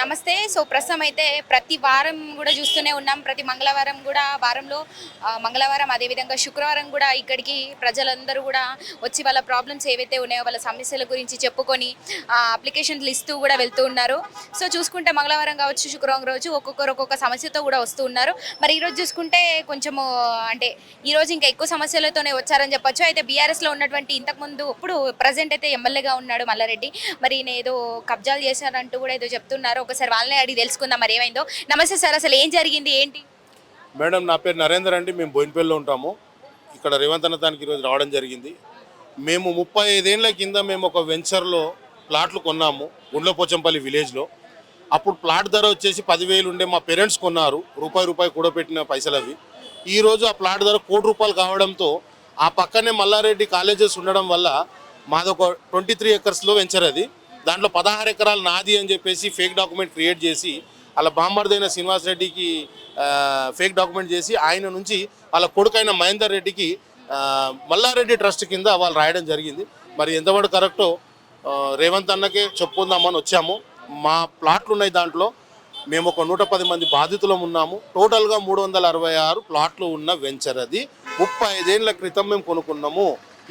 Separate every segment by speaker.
Speaker 1: నమస్తే. సో ప్రస్తుతం అయితే ప్రతి వారం కూడా చూస్తూనే ఉన్నాం. ప్రతి మంగళవారం కూడా వారంలో మంగళవారం అదేవిధంగా శుక్రవారం కూడా ఇక్కడికి ప్రజలందరూ కూడా వచ్చి వాళ్ళ ప్రాబ్లమ్స్ ఏవైతే ఉన్నాయో వాళ్ళ సమస్యల గురించి చెప్పుకొని అప్లికేషన్లు ఇస్తూ కూడా వెళ్తూ ఉన్నారు. సో చూసుకుంటే మంగళవారం కావచ్చు, శుక్రవారం రోజు ఒక్కొక్కరు ఒక్కొక్క సమస్యతో కూడా వస్తూ ఉన్నారు. మరి ఈరోజు చూసుకుంటే కొంచెము అంటే ఈరోజు ఇంకా ఎక్కువ సమస్యలతోనే వచ్చారని చెప్పొచ్చు. అయితే బీఆర్ఎస్లో ఉన్నటువంటి ఇంతకుముందు ఇప్పుడు ప్రజెంట్ అయితే ఎమ్మెల్యేగా ఉన్నాడు మల్లారెడ్డి. మరి ఈయన ఏదో కబ్జాలు చేశారంటూ కూడా ఏదో చెప్తున్నారు. ఒకసారి వాళ్ళనే అడిగి తెలుసుకుందాం మరి ఏమైందో. నమస్తే సార్, అసలు ఏం జరిగింది ఏంటి?
Speaker 2: మేడం, నా పేరు నరేందర్ అండి. మేము బోయినపల్లిలో ఉంటాము. ఇక్కడ రేవంత్ అన్న దానికి ఈరోజు రావడం జరిగింది. మేము 35 ఏళ్ల కింద మేము ఒక వెంచర్లో ప్లాట్లు కొన్నాము, గుండ్లపోచంపల్లి విలేజ్లో. అప్పుడు ప్లాట్ ధర వచ్చేసి 10,000 ఉండే. మా పేరెంట్స్ కొన్నారు, రూపాయి కూడబెట్టిన పైసలు అవి. ఈరోజు ఆ ప్లాట్ ధర ₹1,00,00,000 కావడంతో ఆ పక్కనే మల్లారెడ్డి కాలేజెస్ ఉండడం వల్ల మాదొక 23 ఎకర్స్లో వెంచర్ అది. దాంట్లో 16 ఎకరాలు నాది అని చెప్పేసి ఫేక్ డాక్యుమెంట్ క్రియేట్ చేసి వాళ్ళ బామ్మర్దైన శ్రీనివాస్ రెడ్డికి ఫేక్ డాక్యుమెంట్ చేసి ఆయన నుంచి వాళ్ళ కొడుకైన మహేందర్ రెడ్డికి మల్లారెడ్డి ట్రస్ట్ కింద వాళ్ళు రాయడం జరిగింది. మరి ఎంతవరకు కరెక్టో రేవంత్ అన్నకే చెప్పుకుందామని వచ్చాము. మా ప్లాట్లు ఉన్నాయి, దాంట్లో మేము ఒక 110 మంది బాధితులం ఉన్నాము. టోటల్గా 366 ప్లాట్లు ఉన్న వెంచర్ అది. 35 ఏళ్ల క్రితం మేము కొనుక్కున్నాము.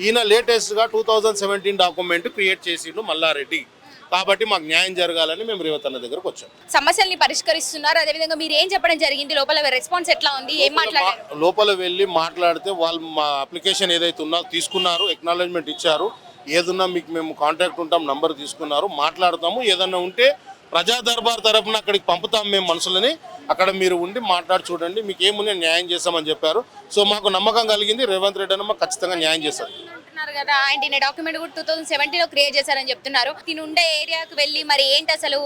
Speaker 2: ఈయన లేటెస్ట్గా 2017 డాక్యుమెంట్ క్రియేట్ చేసిండు మల్లారెడ్డి. కాబట్టి మాకు న్యాయం జరగాలని మేము రేవంత్ అన్న దగ్గరకు వచ్చాం.
Speaker 1: సమస్యల్ని పరిష్కరిస్తున్నారు. అదేవిధంగా మీరు ఏం చెప్పడం జరిగింది? లోపల రెస్పాన్స్ ఎట్లా ఉంది? ఏం మాట్లాడారు?
Speaker 2: లోపల వెళ్ళి మాట్లాడితే వాళ్ళు మా అప్లికేషన్ ఏదైతే ఉన్నా తీసుకున్నారు, ఎక్నాలజ్మెంట్ ఇచ్చారు. ఏదన్నా మీకు మేము కాంటాక్ట్ ఉంటాం, నంబర్ తీసుకున్నారు, మాట్లాడతాము. ఏదన్నా ఉంటే ప్రజా దర్బార్ తరఫున అక్కడికి పంపుతాం మేము మనుషులని. అక్కడ మీరు ఉండి మాట్లాడి చూడండి, మీకు ఏమున్నా న్యాయం చేస్తామని చెప్పారు. సో మాకు నమ్మకం కలిగింది, రేవంత్ రెడ్డి అన్న మాకు ఖచ్చితంగా న్యాయం చేస్తారు
Speaker 1: కదా. ఆయన డాక్యుమెంట్ కూడా 2017లో క్రియేట్ చేశారని చెప్తున్నారు. దీని ఉండే ఏరియాకు వెళ్ళి మరి ఏంటి అసలు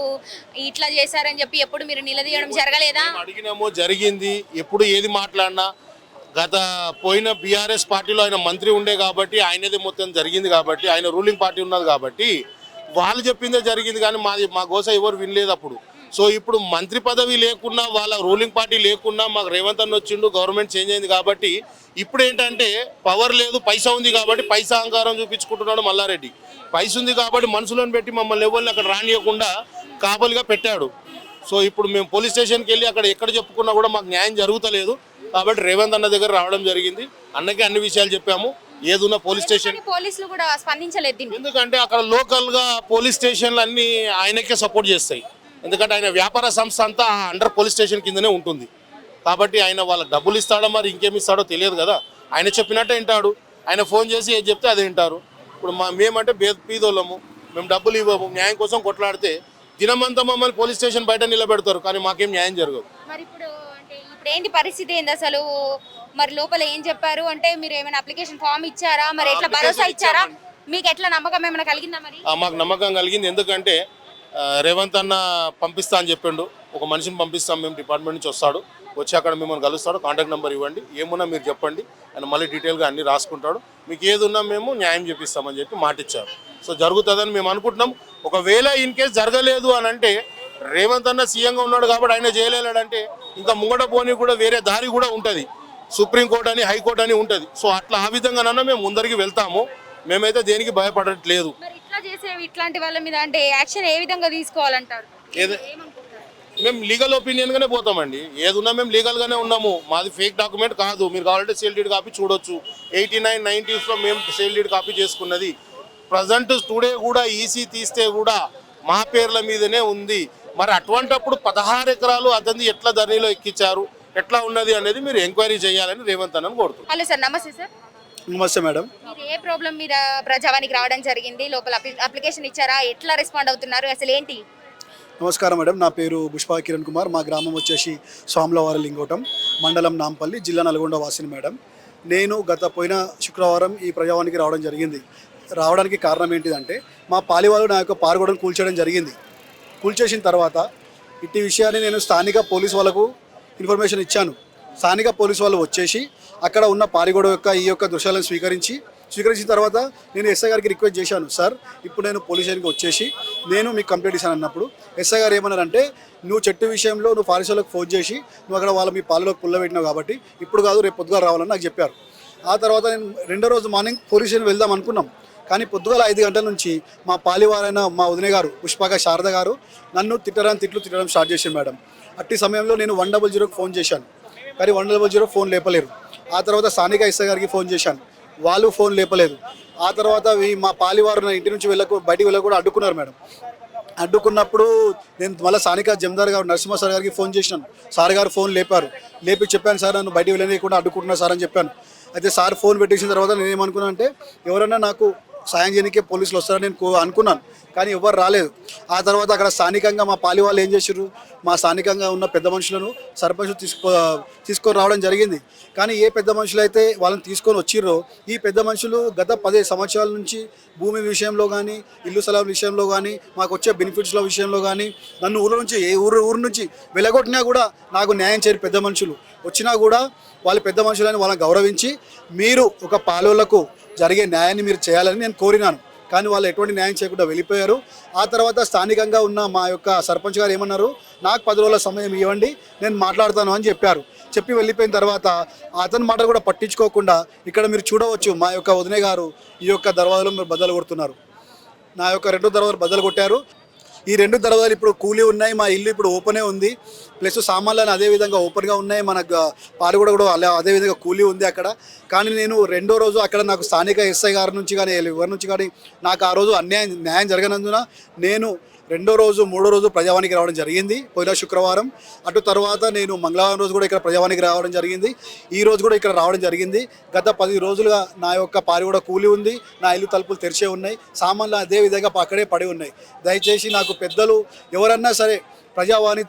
Speaker 1: ఇట్లా చేశారని చెప్పి ఎప్పుడు మీరు నిలదీయడం జరగలేదా?
Speaker 2: అడిగినాము, జరిగింది. ఎప్పుడు ఏది మాట్లాడినా గత పోయిన బీఆర్ఎస్ పార్టీలో ఆయన మంత్రి ఉండే కాబట్టి ఆయనదే మొత్తం జరిగింది, కాబట్టి ఆయన రూలింగ్ పార్టీ ఉన్నది కాబట్టి వాళ్ళు చెప్పిందే జరిగింది. కానీ మా గోస ఎవరు వినలేదు అప్పుడు. సో ఇప్పుడు మంత్రి పదవి లేకున్నా, వాళ్ళ రూలింగ్ పార్టీ లేకున్నా మాకు రేవంత్ అన్న వచ్చిండు, గవర్నమెంట్ చేంజ్ అయింది కాబట్టి ఇప్పుడు ఏంటంటే పవర్ లేదు, పైసా ఉంది కాబట్టి పైసా అహంకారం చూపించుకుంటున్నాడు మల్లారెడ్డి. పైసా ఉంది కాబట్టి మనుషులను పెట్టి మమ్మల్ని ఎవరిని అక్కడ రానియకుండా కాపలిగా పెట్టాడు. సో ఇప్పుడు మేము పోలీస్ స్టేషన్కి వెళ్ళి అక్కడ ఎక్కడ చెప్పుకున్నా కూడా మాకు న్యాయం జరుగుతలేదు. కాబట్టి రేవంత్ అన్న దగ్గర రావడం జరిగింది. అన్నకి అన్ని విషయాలు చెప్పాము. ఏదున్నా పోలీస్ స్టేషన్
Speaker 1: పోలీసులు కూడా స్పందించలేదు.
Speaker 2: ఎందుకంటే అక్కడ లోకల్గా పోలీస్ స్టేషన్లు అన్నీ ఆయనకే సపోర్ట్ చేస్తాయి. ఎందుకంటే ఆయన వ్యాపార సంస్థ అంతా అండర్ పోలీస్ స్టేషన్ కిందనే ఉంటుంది. కాబట్టి ఆయన వాళ్ళకి డబ్బులు ఇస్తాడో మరి ఇంకేమి ఇస్తాడో తెలియదు కదా. ఆయన చెప్పినట్టే వింటాడు. ఆయన ఫోన్ చేసి ఏది చెప్తే అది వింటారు. ఇప్పుడు మేమంటే పీదోళ్ళము, మేము డబ్బులు ఇవ్వము. న్యాయం కోసం కొట్లాడితే దినమంతా మమ్మల్ని పోలీస్ స్టేషన్ బయట నిలబెడతారు, కానీ మాకేం న్యాయం జరగదు.
Speaker 1: మరి ఇప్పుడు ఏంటి పరిస్థితి ఏంది అసలు? మరి లోపల ఏం చెప్పారు అంటే మీరు ఏమైనా అప్లికేషన్ ఫామ్ ఇచ్చారా? మరి ఎట్లా భరోసా ఇచ్చారా? మీకు ఎట్లా నమ్మకం ఏమైనా కలిగిందా? మరి
Speaker 2: మాకు నమ్మకం కలిగింది. ఎందుకంటే రేవంత్ అన్న పంపిస్తా అని చెప్పిండు. ఒక మనిషిని పంపిస్తాం మేము, డిపార్ట్మెంట్ నుంచి వస్తాడు, వచ్చి అక్కడ మిమ్మల్ని కలుస్తాడు. కాంటాక్ట్ నెంబర్ ఇవ్వండి, ఏమున్నా మీరు చెప్పండి, ఆయన మళ్ళీ డీటెయిల్గా అన్నీ రాసుకుంటాడు. మీకు ఏది ఉన్నా మేము న్యాయం చేపిస్తామని చెప్పి మాటిచ్చారు. సో జరుగుతుందని మేము అనుకుంటున్నాం. ఒకవేళ ఇన్ కేసు జరగలేదు అని అంటే రేవంత్ అన్న సీఎంగా ఉన్నాడు కాబట్టి ఆయన చేయలేడంటే ఇంకా ముంగట పోనీ కూడా వేరే దారి కూడా ఉంటుంది. సుప్రీంకోర్టు అని, హైకోర్టు అని ఉంటుంది. సో అట్లా ఆ విధంగానన్నా మేము ముందరికి వెళ్తాము. మేమైతే దేనికి భయపడట్లేదు.
Speaker 1: ఇట్లాంటి వాళ్ళ మీద అంటే యాక్షన్ ఏ విధంగా తీసుకోవాలంటారు?
Speaker 2: మేము లీగల్ ఒపీనియన్గానే పోతామండి. ఏదున్నా మేము లీగల్గానే ఉన్నాము. మాది ఫేక్ డాక్యుమెంట్ కాదు. మీరు కావాలంటే సేల్ డీడ్ కాపీ చూడొచ్చు. 89, 90స్లో మేము సేల్ డీడ్ కాపీ చేసుకున్నది. ప్రజెంట్ టుడే కూడా ఈసీ తీస్తే కూడా మా పేర్ల మీదనే ఉంది. మరి అటువంటప్పుడు 16 ఎకరాలు అతన్ని ఎట్లా ధరణిలో ఎక్కించారు, ఎట్లా ఉన్నది అనేది మీరు ఎంక్వైరీ చేయాలని రేవంత్ అన్నని కోరుతున్నాను.
Speaker 1: హలో సార్, నమస్తే సార్.
Speaker 3: నమస్తే మేడం.
Speaker 1: మీరు ఏ ప్రాబ్లం మీద ప్రజావానికి రావడం జరిగింది? లోపల అప్లికేషన్ ఇచ్చారా? ఎట్లా రెస్పాండ్ అవుతున్నారు? అసలు ఏంటి?
Speaker 3: నమస్కారం మేడం, నా పేరు పుష్పా కిరణ్ కుమార్. మా గ్రామం వచ్చేసి స్వాములవారి లింగోటం, మండలం నాంపల్లి, జిల్లా నల్గొండ వాసిని మేడం. నేను పోయిన శుక్రవారం ఈ ప్రజావానికి రావడం జరిగింది. రావడానికి కారణం ఏంటిదంటే మా పాలివాళ్ళు నా యొక్క పారుగోడను కూల్చేయడం జరిగింది. కూల్చేసిన తర్వాత ఇట్టి విషయాన్ని నేను స్థానిక పోలీసు వాళ్ళకు ఇన్ఫర్మేషన్ ఇచ్చాను. స్థానిక పోలీసు వాళ్ళు వచ్చేసి అక్కడ ఉన్న పారిగోడ ఈ యొక్క దృశ్యాలను స్వీకరించిన తర్వాత నేను ఎస్ఐ గారికి రిక్వెస్ట్ చేశాను. సార్, ఇప్పుడు నేను పోలీస్ స్టేషన్కి వచ్చేసి నేను మీకు కంప్లైంట్ ఇస్తాను అన్నప్పుడు ఎస్ఐ గారు ఏమన్నారంటే, నువ్వు చెట్టు విషయంలో నువ్వు ఫారెస్ట్ వాళ్ళకి ఫోన్ చేసి నువ్వు అక్కడ వాళ్ళ మీ పాలలోకి పుల్లబెట్టినావు కాబట్టి ఇప్పుడు కాదు రేపు పొద్దుగా రావాలని నాకు చెప్పారు. ఆ తర్వాత నేను రెండో రోజు మార్నింగ్ పోలీస్ స్టేషన్ వెళ్దాం అనుకున్నాం. కానీ పొద్దుగల 5 గంటల నుంచి మా పాలివారైన మా వదిన గారు పుష్పక శారద గారు నన్ను తిట్టడం స్టార్ట్ చేశారు మేడం. అట్టి సమయంలో నేను 100కి ఫోన్ చేశాను, కానీ 100 ఫోన్ లేపలేరు. ఆ తర్వాత స్థానిక ఎస్ఐ గారికి ఫోన్ చేశాను, వాళ్ళు ఫోన్ లేపలేదు. ఆ తర్వాత మా పాలివారు నా ఇంటి నుంచి బయటికి వెళ్ళకుండా అడ్డుకున్నారు మేడం. అడ్డుకున్నప్పుడు నేను మళ్ళీ స్థానిక జమీందార్ గారు నరసింహ సార్ గారికి ఫోన్ చేసినాను. సార్ గారు ఫోన్ లేపి చెప్పాను, సార్ నన్ను బయటికి వెళ్ళనీయకుండా అడ్డుకుంటున్నారు సార్ అని చెప్పాను. అయితే సార్ ఫోన్ పెట్టేసిన తర్వాత నేను ఏమనుకున్నాను అంటే ఎవరన్నా నాకు సాయం చేయడానికి పోలీసులు వస్తారని నేను అనుకున్నాను, కానీ ఎవరు రాలేదు. ఆ తర్వాత అక్కడ స్థానికంగా మా పాలి వాళ్ళు ఏం చేశారు, మా స్థానికంగా ఉన్న పెద్ద మనుషులను సర్పంచ్ తీసుకొని రావడం జరిగింది. కానీ ఏ పెద్ద మనుషులు అయితే వాళ్ళని తీసుకొని వచ్చిర్రో ఈ పెద్ద మనుషులు గత 10 సంవత్సరాల నుంచి భూమి విషయంలో కానీ ఇల్లు స్థలం విషయంలో కానీ మాకు వచ్చే బెనిఫిట్స్ల విషయంలో కానీ నన్ను ఊరు నుంచి ఊరు నుంచి వెలగొట్టినా కూడా నాకు న్యాయం చేయరు. పెద్ద మనుషులు వచ్చినా కూడా వాళ్ళు పెద్ద మనుషులని వాళ్ళని గౌరవించి మీరు ఒక పాలోళ్లకు జరిగే న్యాయాన్ని మీరు చేయాలని నేను కోరినాను. కానీ వాళ్ళు ఎటువంటి న్యాయం చేయకుండా వెళ్ళిపోయారు. ఆ తర్వాత స్థానికంగా ఉన్న మా యొక్క సర్పంచ్ గారు ఏమన్నారు, నాకు 10 రోజుల సమయం ఇవ్వండి, నేను మాట్లాడతాను అని చెప్పారు. చెప్పి వెళ్ళిపోయిన తర్వాత అతని మాటలు కూడా పట్టించుకోకుండా ఇక్కడ మీరు చూడవచ్చు మా యొక్క వదిన గారు ఈ యొక్క దర్వాజాలు మీరు బద్దలు కొడుతున్నారు. నా యొక్క 2 దర్వాజాలు బద్దలు కొట్టారు. ఈ 2 దర్వాజాలు ఇప్పుడు కూలీ ఉన్నాయి, మా ఇల్లు ఇప్పుడు ఓపెనే ఉంది, ప్లస్ సామాన్లను అదేవిధంగా ఓపెన్గా ఉన్నాయి, మన పాలు కూడా అదేవిధంగా కూలీ ఉంది అక్కడ. కానీ నేను 2వ రోజు అక్కడ నాకు స్థానిక ఎస్ఐ గారి నుంచి కానీ ఎవరి నుంచి కానీ నాకు ఆ రోజు న్యాయం జరగనందున నేను 2వ రోజు 3వ రోజు ప్రజావానికి రావడం జరిగింది పోయిన శుక్రవారం. అటు తర్వాత నేను మంగళవారం రోజు కూడా ఇక్కడ ప్రజావానికి రావడం జరిగింది, ఈ రోజు కూడా ఇక్కడ రావడం జరిగింది. గత 10 రోజులుగా నా యొక్క పారి కూడా కూలి ఉంది, నా ఇల్లు తలుపులు తెరిచే ఉన్నాయి, సామాన్లు అదే విధంగా అక్కడే పడి ఉన్నాయి. దయచేసి నాకు పెద్దలు ఎవరన్నా సరే ప్రజావాణి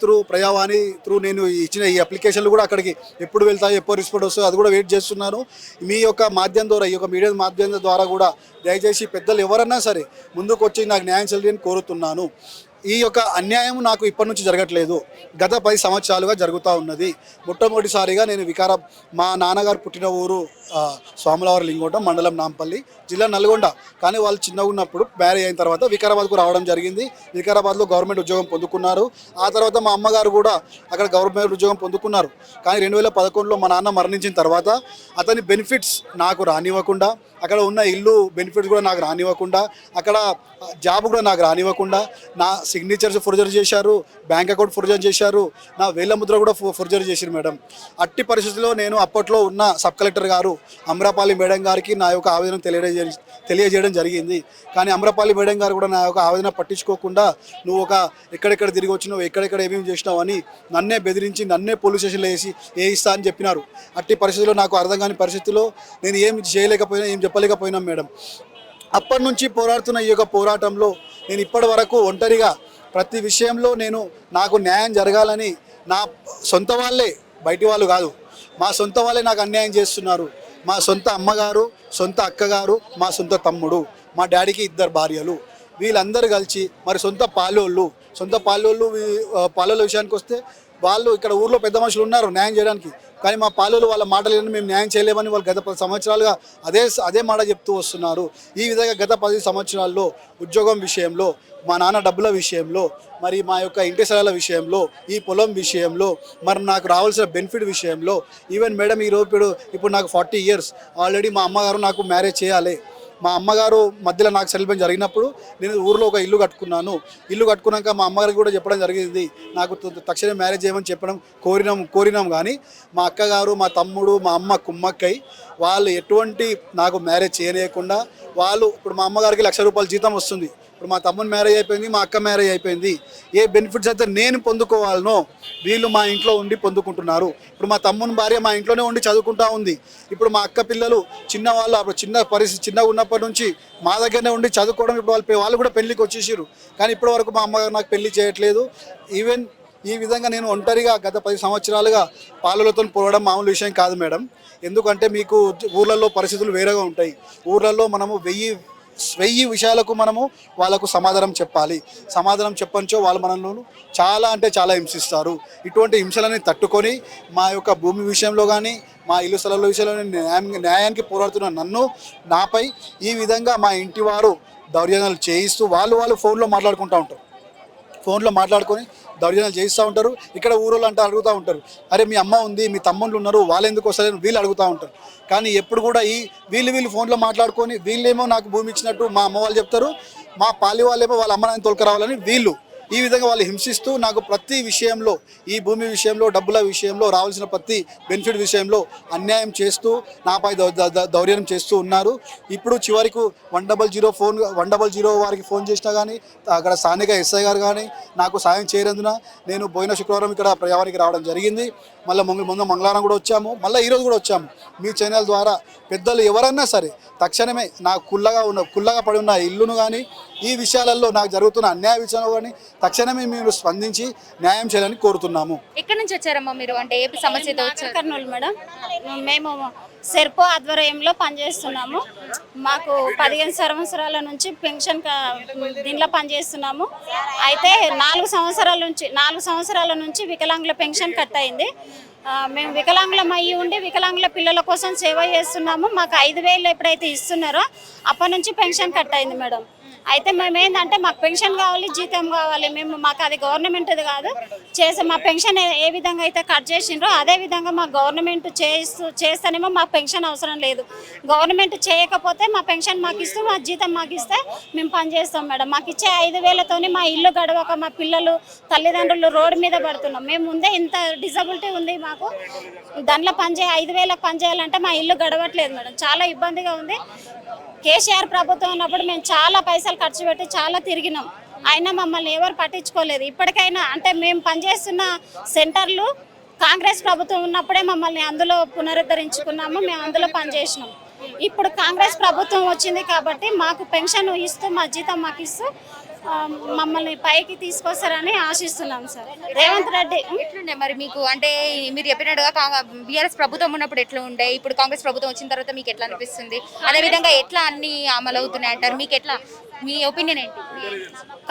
Speaker 3: త్రూ నేను ఇచ్చిన ఈ అప్లికేషన్లు కూడా అక్కడికి ఎప్పుడు వెళ్తాయో ఎప్పుడు రెస్పాండ్ వస్తాయో అది కూడా వెయిట్ చేస్తున్నాను. మీ యొక్క మాధ్యమం ద్వారా ఈ యొక్క మీడియా మాధ్యమం ద్వారా కూడా దయచేసి పెద్దలు ఎవరన్నా సరే ముందుకు వచ్చి నాకు న్యాయం చేయాలని కోరుతున్నాను. ఈ యొక్క అన్యాయం నాకు ఇప్పటి నుంచి జరగట్లేదు, గత 10 సంవత్సరాలుగా జరుగుతూ ఉన్నది. మొట్టమొదటిసారిగా నేను మా నాన్నగారు పుట్టిన ఊరు స్వాములవారి లింగోటం, మండలం నాంపల్లి, జిల్లా నల్గొండ. కానీ వాళ్ళు చిన్నగా ఉన్నప్పుడు మ్యారేజ్ అయిన తర్వాత వికారాబాద్కు రావడం జరిగింది. వికారాబాద్లో గవర్నమెంట్ ఉద్యోగం పొందుకున్నారు. ఆ తర్వాత మా అమ్మగారు కూడా అక్కడ గవర్నమెంట్ ఉద్యోగం పొందుకున్నారు. కానీ 2011లో మా నాన్న మరణించిన తర్వాత అతని బెనిఫిట్స్ నాకు రానివ్వకుండా, అక్కడ ఉన్న ఇల్లు బెనిఫిట్స్ కూడా నాకు రానివ్వకుండా, అక్కడ జాబ్ కూడా నాకు రానివ్వకుండా నా సిగ్నేచర్స్ ఫోర్జరీ చేశారు, బ్యాంక్ అకౌంట్ ఫోర్జరీ చేశారు, నా వేళ్ల ముద్ర కూడా ఫోర్జరీ చేశారు మేడం. అట్టి పరిస్థితుల్లో నేను అప్పట్లో ఉన్న సబ్ కలెక్టర్ గారు అమ్రపాలి మేడం గారికి నా యొక్క ఆవేదన తెలియజేయడం జరిగింది. కానీ అమ్రపాలి మేడం గారు కూడా నా యొక్క ఆవేదన పట్టించుకోకుండా నువ్వు ఎక్కడెక్కడ తిరిగి వచ్చినావు, ఎక్కడెక్కడ ఏమేమి చేసినావు అని నన్నే బెదిరించి నన్నే పోలీస్ స్టేషన్లో వేయిస్తా అని చెప్పినారు. అట్టి పరిస్థితుల్లో నాకు అర్థం కాని పరిస్థితుల్లో నేను ఏం చేయలేకపోయినా, ఏం చెప్పలేకపోయినాం మేడం. అప్పటి నుంచి పోరాడుతున్న ఈ యొక్క పోరాటంలో నేను ఇప్పటి వరకు ఒంటరిగా ప్రతి విషయంలో నాకు న్యాయం జరగాలని నా సొంత వాళ్ళే, బయటి వాళ్ళు కాదు, మా సొంత వాళ్ళే నాకు అన్యాయం చేస్తున్నారు. మా సొంత అమ్మగారు, సొంత అక్కగారు, మా సొంత తమ్ముడు, మా డాడీకి 2 భార్యలు, వీళ్ళందరూ కలిసి మరి సొంత పాలోళ్ళు పాలోళ్ళ విషయానికి వస్తే వాళ్ళు ఇక్కడ ఊర్లో పెద్ద మనుషులు ఉన్నారు న్యాయం చేయడానికి, కానీ మా పాలోళ్ళు వాళ్ళ మాటలు మేము న్యాయం చేయలేమని వాళ్ళు గత 10 సంవత్సరాలుగా అదే మాట చెప్తూ వస్తున్నారు. ఈ విధంగా గత 10 సంవత్సరాల్లో ఉద్యోగం విషయంలో, మా నాన్న డబ్బుల విషయంలో, మరి మా యొక్క ఇంటి స్థలాల విషయంలో, ఈ పొలం విషయంలో, మరి నాకు రావాల్సిన బెనిఫిట్ విషయంలో, ఈవెన్ మేడం ఇప్పుడు నాకు 40 ఇయర్స్ ఆల్రెడీ. మా అమ్మగారు నాకు మ్యారేజ్ చేయాలి, మా అమ్మగారు మధ్యలో నాకు సెటిల్మెంట్ జరిగినప్పుడు నేను ఊర్లో ఒక ఇల్లు కట్టుకున్నాను. ఇల్లు కట్టుకున్నాక మా అమ్మగారికి కూడా చెప్పడం జరిగింది, నాకు తక్షణమే మ్యారేజ్ చేయమని చెప్పడం కోరినాం. కానీ మా అక్కగారు, మా తమ్ముడు, మా అమ్మ కుమ్మక్కై వాళ్ళు ఎటువంటి నాకు మ్యారేజ్ చేయలేకుండా వాళ్ళు ఇప్పుడు మా అమ్మగారికి ₹1,00,000 జీతం వస్తుంది. ఇప్పుడు మా తమ్ముని మ్యారేజ్ అయిపోయింది, మా అక్క మ్యారేజ్ అయిపోయింది. ఏ బెనిఫిట్స్ అయితే నేను పొందుకోవాలనో వీళ్ళు మా ఇంట్లో ఉండి పొందుకుంటున్నారు. ఇప్పుడు మా తమ్ముని భార్య మా ఇంట్లోనే ఉండి చదువుకుంటా ఉంది. ఇప్పుడు మా అక్క పిల్లలు చిన్నవాళ్ళు అప్పుడు చిన్నగా ఉన్నప్పటి నుంచి మా దగ్గరనే ఉండి చదువుకోవడం. ఇప్పుడు వాళ్ళు కూడా పెళ్ళికి వచ్చేసారు, కానీ ఇప్పటి వరకు మా అమ్మగారు నాకు పెళ్లి చేయట్లేదు. ఈవెన్ ఈ విధంగా నేను ఒంటరిగా గత 10 సంవత్సరాలుగా పాలలతో పోవడం మామూలు విషయం కాదు మేడం. ఎందుకంటే మీకు ఊర్లలో పరిస్థితులు వేరేగా ఉంటాయి. ఊర్లలో మనము 1000 విషయాలకు మనము వాళ్ళకు సమాధానం చెప్పాలి. సమాధానం చెప్పంచో వాళ్ళు మనల్ని చాలా అంటే చాలా హింసిస్తారు. ఇటువంటి హింసలని తట్టుకొని మా యొక్క భూమి విషయంలో కానీ, మా ఇల్లు స్థలాల విషయంలో న్యాయానికి పోరాడుతున్న నాపై ఈ విధంగా మా ఇంటి వారు దౌర్జన్యాలు చేయిస్తూ వాళ్ళు ఫోన్లో మాట్లాడుకుంటూ ఉంటారు. ఫోన్లో మాట్లాడుకొని దౌర్జన్యాలు చేయిస్తూ ఉంటారు. ఇక్కడ ఊరోళ్ళు అంటే అడుగుతూ ఉంటారు, అరే మీ అమ్మ ఉంది, మీ తమ్ముళ్ళు ఉన్నారు, వాళ్ళు ఎందుకు వస్తలేరు వీళ్ళు అడుగుతూ ఉంటారు. కానీ ఎప్పుడు కూడా వీళ్ళు ఫోన్లో మాట్లాడుకొని వీళ్ళేమో నాకు భూమి ఇచ్చినట్టు మా అమ్మ వాళ్ళు చెప్తారు, మా పాలి వాళ్ళేమో వాళ్ళ అమ్మ నాయన తోలుకురావాలని వీళ్ళు ఈ విధంగా వాళ్ళు హింసిస్తూ నాకు ప్రతి విషయంలో, ఈ భూమి విషయంలో, డబ్బుల విషయంలో, రావాల్సిన ప్రతి బెనిఫిట్ విషయంలో అన్యాయం చేస్తూ నాపై దౌర్జన్యం చేస్తూ ఉన్నారు. ఇప్పుడు చివరికి 100 వారికి ఫోన్ చేసినా కానీ అక్కడ స్థానిక ఎస్ఐ గారు కానీ నాకు సాయం చేయనందున నేను పోయిన శుక్రవారం ఇక్కడ ప్రయాణానికి రావడం జరిగింది. మళ్ళీ ముందు మంగళవారం కూడా వచ్చాము, మళ్ళీ ఈరోజు కూడా వచ్చాము. మీ ఛానల్ ద్వారా పెద్దలు ఎవరైనా సరే తక్షణమే నాకు కుల్లగా పడి ఉన్న ఇల్లును కానీ, ఈ విషయాలలో నాకు జరుగుతున్న అన్యాయ విషయంలో కానీ తక్షణమే మీరు స్పందించి న్యాయం చేయాలని కోరుతున్నాము.
Speaker 1: ఎక్కడి నుంచి వచ్చారమ్మా మీరు? అంటే ఏ సమస్యతో వచ్చారు?
Speaker 4: కర్నూలు మేడం. మేము సెర్పో ఆధ్వర్యంలో పనిచేస్తున్నాము. మాకు 15 సంవత్సరాల నుంచి పెన్షన్ దీనిలో పనిచేస్తున్నాము. అయితే 4 సంవత్సరాల నుంచి వికలాంగుల పెన్షన్ కట్ అయింది. మేము వికలాంగులం అయ్యి ఉండి వికలాంగుల పిల్లల కోసం సేవ చేస్తున్నాము. మాకు 5,000 ఎప్పుడైతే ఇస్తున్నారో అప్పటి నుంచి పెన్షన్ కట్ అయింది మేడం. అయితే మేము ఏంటంటే మాకు పెన్షన్ కావాలి, జీతం కావాలి. మాకు అది గవర్నమెంట్ది కాదు, మా పెన్షన్ ఏ విధంగా అయితే కట్ చేసిండ్రో అదే విధంగా మా గవర్నమెంట్ చేస్తేనేమో మాకు పెన్షన్ అవసరం లేదు. గవర్నమెంట్ చేయకపోతే మా పెన్షన్ మాకు ఇస్తూ మా జీతం మాకు ఇస్తే మేము పనిచేస్తాం మేడం. మాకు ఇచ్చే 5,000తోని మా ఇల్లు గడవక మా పిల్లలు తల్లిదండ్రులు రోడ్డు మీద పడుతున్నాం. మేము ముందే ఇంత డిజబిలిటీ ఉంది మాకు, దాంట్లో 5,000 పనిచేయాలంటే మా ఇల్లు గడవట్లేదు మేడం. చాలా ఇబ్బందిగా ఉంది. కేసీఆర్ ప్రభుత్వం ఉన్నప్పుడు మేము చాలా పైసలు ఖర్చు పెట్టి చాలా తిరిగినాం, అయినా మమ్మల్ని ఎవరు పట్టించుకోలేదు. ఇప్పటికైనా అంటే మేము పనిచేస్తున్న సెంటర్లు కాంగ్రెస్ ప్రభుత్వం ఉన్నప్పుడే మమ్మల్ని అందులో పునరుద్ధరించుకున్నాము, మేము అందులో పనిచేసినాం. ఇప్పుడు కాంగ్రెస్ ప్రభుత్వం వచ్చింది కాబట్టి మాకు పెన్షన్ ఇస్తూ మా జీతం మాకు ఇస్తూ మమ్మల్ని పైకి తీసుకొస్తారని ఆశిస్తున్నాం సార్. రేవంత్ రెడ్డి
Speaker 1: ఎట్లుండే మరి మీకు? అంటే మీరు చెప్పినట్టుగా బీఆర్ఎస్ ప్రభుత్వం ఉన్నప్పుడు ఎట్లా ఉండే, ఇప్పుడు కాంగ్రెస్ ప్రభుత్వం వచ్చిన తర్వాత మీకు ఎట్లా అనిపిస్తుంది? అదేవిధంగా ఎట్లా అన్ని అమలు అవుతున్నాయి అంటారు? మీకు ఎట్లా, మీ ఒపీనియన్ ఏంటి?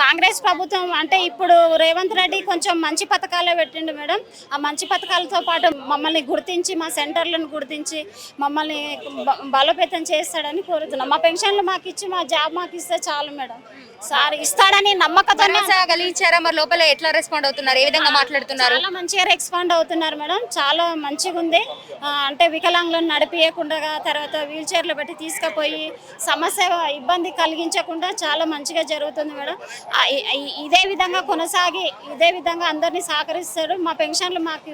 Speaker 4: కాంగ్రెస్ ప్రభుత్వం అంటే ఇప్పుడు రేవంత్ రెడ్డి కొంచెం మంచి పథకాలే పెట్టిండు మేడం. ఆ మంచి పథకాలతో పాటు మమ్మల్ని గుర్తించి మా సెంటర్లను గుర్తించి మమ్మల్ని బలోపేతం చేస్తాడని కోరుతున్నాం. మా పెన్షన్లు మాకు ఇచ్చి మా జాబ్ మాకు ఇస్తే చాలు మేడం. సార్ ఇస్తాడని నమ్మకంతో
Speaker 1: కలిగించారా? మరి లోపల ఎట్లా రెస్పాండ్ అవుతున్నారు? ఏ విధంగా మాట్లాడుతున్నారు?
Speaker 4: చాలా మంచిగా రెస్పాండ్ అవుతున్నారు మేడం. చాలా మంచిగా ఉంది. అంటే వికలాంగులను నడిపియకుండా, తర్వాత వీల్ చైర్లో పెట్టి తీసుకుపోయి సమస్య ఇబ్బంది కలిగించకుండా చాలా మంచిగా జరుగుతుంది మేడం. ఇదే విధంగా కొనసాగి ఇదే విధంగా అందరినీ సహకరిస్తారు. మా పెన్షన్లు మాకు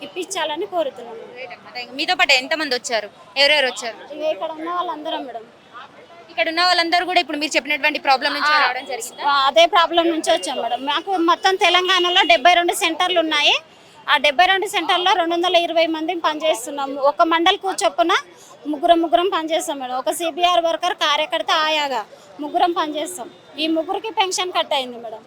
Speaker 4: ఇప్పించాలని కోరుతున్నాను.
Speaker 1: మీతో పాటు ఎంతమంది వచ్చారు? ఎవరెవరు వచ్చారు?
Speaker 4: ఇక్కడ ఉన్న వాళ్ళందరం మేడం.
Speaker 1: ఇక్కడ ఉన్న వాళ్ళందరూ కూడా ఇప్పుడు మీరు చెప్పినటువంటి ప్రాబ్లం నుంచి రావడం జరిగింది.
Speaker 4: అదే ప్రాబ్లం నుంచి వచ్చాం మేడం. మాకు మొత్తం తెలంగాణలో 72 సెంటర్లు ఉన్నాయి. ఆ 72 సెంటర్లో 220 మంది పనిచేస్తున్నాము. ఒక మండలికి చొప్పున ముగ్గురం పనిచేస్తాం మేడం. ఒక సిబిఆర్ వర్కర్, కార్యకర్త, ఆయాగా ముగ్గురం పనిచేస్తాం. ఈ ముగ్గురికి పెన్షన్ కట్ అయింది మేడం.